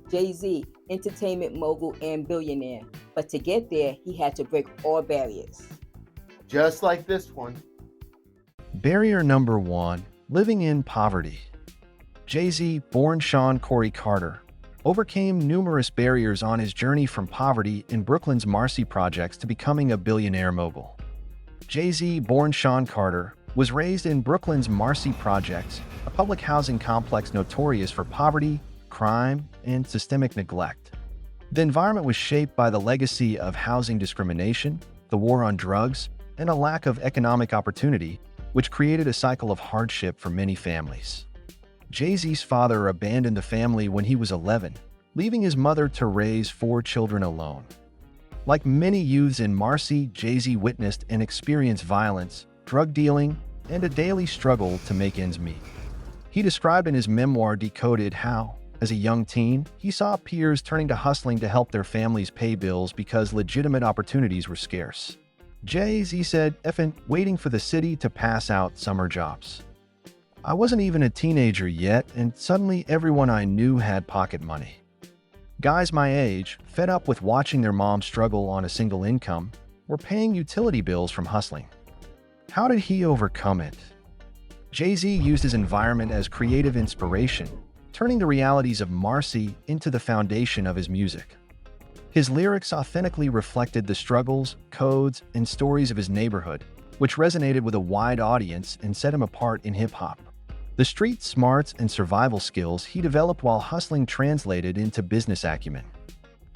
Jay-Z, entertainment mogul and billionaire. But to get there, he had to break all barriers. Just like this one. Barrier number 1. Living in poverty. Jay-Z, born Sean Corey Carter, overcame numerous barriers on his journey from poverty in Brooklyn's Marcy projects to becoming a billionaire mogul. Jay-Z, born Sean Carter, was raised in Brooklyn's Marcy projects, a public housing complex notorious for poverty, crime, and systemic neglect. The environment was shaped by the legacy of housing discrimination, the war on drugs, and a lack of economic opportunity, which created a cycle of hardship for many families. Jay-Z's father abandoned the family when he was 11, leaving his mother to raise 4 children alone. Like many youths in Marcy, Jay-Z witnessed and experienced violence, drug dealing, and a daily struggle to make ends meet. He described in his memoir Decoded how, as a young teen, he saw peers turning to hustling to help their families pay bills because legitimate opportunities were scarce. Jay-Z said, "Effin' waiting for the city to pass out summer jobs. I wasn't even a teenager yet, and suddenly everyone I knew had pocket money. Guys my age, fed up with watching their mom struggle on a single income, were paying utility bills from hustling." How did he overcome it? Jay-Z used his environment as creative inspiration, turning the realities of Marcy into the foundation of his music. His lyrics authentically reflected the struggles, codes, and stories of his neighborhood, which resonated with a wide audience and set him apart in hip-hop. The street smarts and survival skills he developed while hustling translated into business acumen.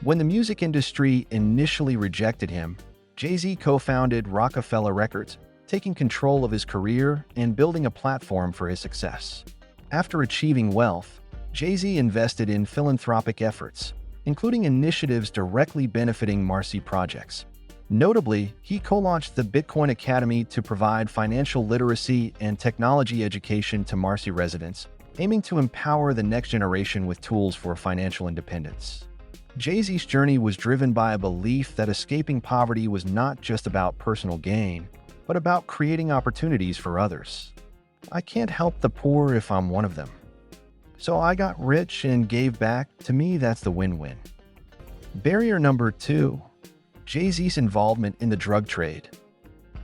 When the music industry initially rejected him, Jay-Z co-founded Rockefeller Records, taking control of his career and building a platform for his success. After achieving wealth, Jay-Z invested in philanthropic efforts, including initiatives directly benefiting Marcy projects. Notably, he co-launched the Bitcoin Academy to provide financial literacy and technology education to Marcy residents, aiming to empower the next generation with tools for financial independence. Jay-Z's journey was driven by a belief that escaping poverty was not just about personal gain, but about creating opportunities for others. "I can't help the poor if I'm one of them. So I got rich and gave back. To me, that's the win-win." Barrier number 2. Jay-Z's involvement in the drug trade.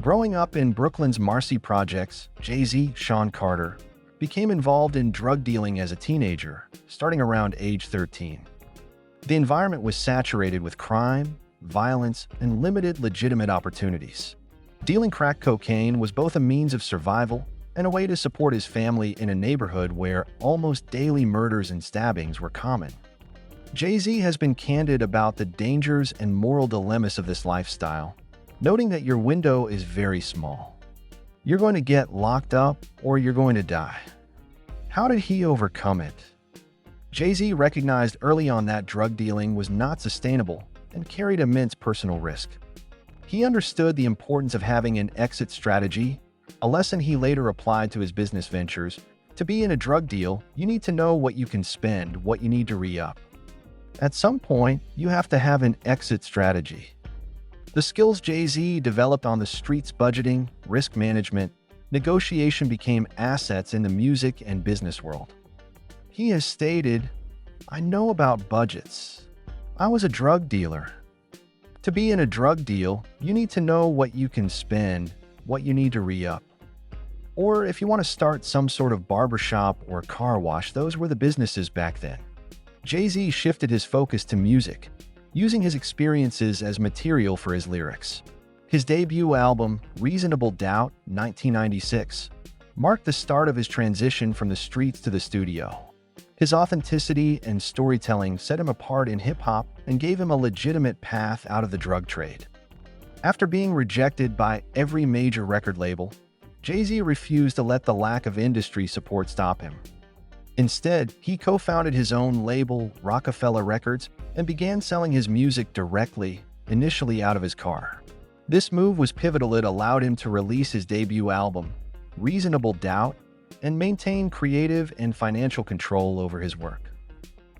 Growing up in Brooklyn's Marcy projects, Jay-Z, Sean Carter, became involved in drug dealing as a teenager, starting around age 13. The environment was saturated with crime, violence, and limited legitimate opportunities. Dealing crack cocaine was both a means of survival and a way to support his family in a neighborhood where almost daily murders and stabbings were common. Jay-Z has been candid about the dangers and moral dilemmas of this lifestyle, noting that your window is very small. You're going to get locked up or you're going to die. How did he overcome it? Jay-Z recognized early on that drug dealing was not sustainable and carried immense personal risk. He understood the importance of having an exit strategy, a lesson he later applied to his business ventures. To be in a drug deal, you need to know what you can spend, what you need to re-up. At some point, you have to have an exit strategy. The skills Jay-Z developed on the streets, budgeting, risk management, negotiation, became assets in the music and business world. He has stated, "I know about budgets. I was a drug dealer. To be in a drug deal, you need to know what you can spend, what you need to re-up. Or if you want to start some sort of barbershop or car wash, those were the businesses back then." Jay-Z shifted his focus to music, using his experiences as material for his lyrics. His debut album, Reasonable Doubt, 1996, marked the start of his transition from the streets to the studio. His authenticity and storytelling set him apart in hip-hop and gave him a legitimate path out of the drug trade. After being rejected by every major record label, Jay-Z refused to let the lack of industry support stop him. Instead, he co-founded his own label, Rockefeller Records, and began selling his music directly, initially out of his car. This move was pivotal. It allowed him to release his debut album, Reasonable Doubt, and maintain creative and financial control over his work.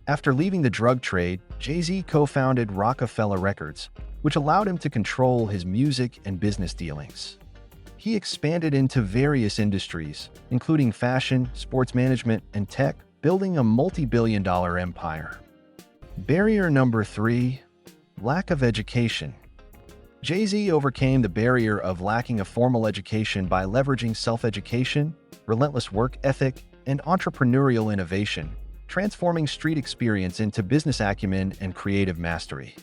After leaving the drug trade, Jay-Z co-founded Rockefeller Records, which allowed him to control his music and business dealings. He expanded into various industries, including fashion, sports management, and tech, building a multi-billion-dollar empire. Barrier number 3, lack of education. Jay-Z overcame the barrier of lacking a formal education by leveraging self-education, relentless work ethic, and entrepreneurial innovation, transforming street experience into business acumen and creative mastery.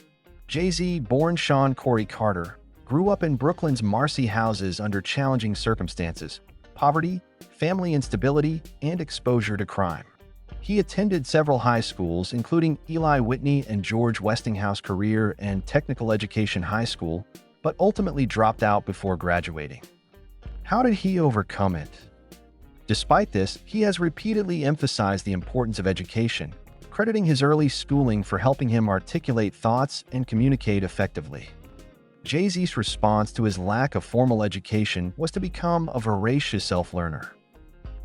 Jay-Z, born Sean Corey Carter, grew up in Brooklyn's Marcy houses under challenging circumstances, poverty, family instability, and exposure to crime. He attended several high schools, including Eli Whitney and George Westinghouse Career and Technical Education High School, but ultimately dropped out before graduating. How did he overcome it? Despite this, he has repeatedly emphasized the importance of education, crediting his early schooling for helping him articulate thoughts and communicate effectively. Jay-Z's response to his lack of formal education was to become a voracious self-learner.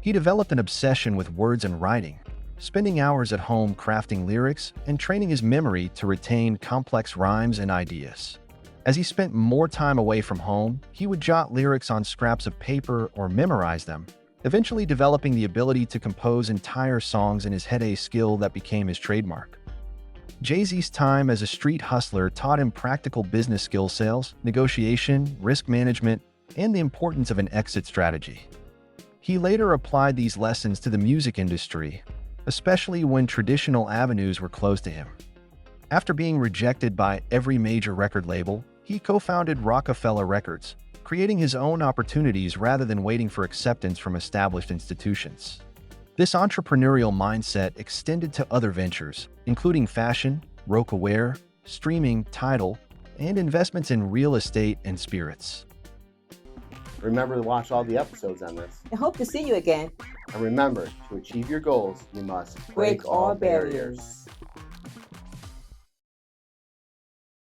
He developed an obsession with words and writing, spending hours at home crafting lyrics and training his memory to retain complex rhymes and ideas. As he spent more time away from home, he would jot lyrics on scraps of paper or memorize them, eventually developing the ability to compose entire songs in his head, a skill that became his trademark. Jay-Z's time as a street hustler taught him practical business skills, sales, negotiation, risk management, and the importance of an exit strategy. He later applied these lessons to the music industry, especially when traditional avenues were closed to him. After being rejected by every major record label, he co-founded Rockefeller Records, creating his own opportunities rather than waiting for acceptance from established institutions. This entrepreneurial mindset extended to other ventures, including fashion, Rokeaware, streaming, Tidal, and investments in real estate and spirits. Remember to watch all the episodes on this. I hope to see you again. And remember, to achieve your goals, you must Break all barriers.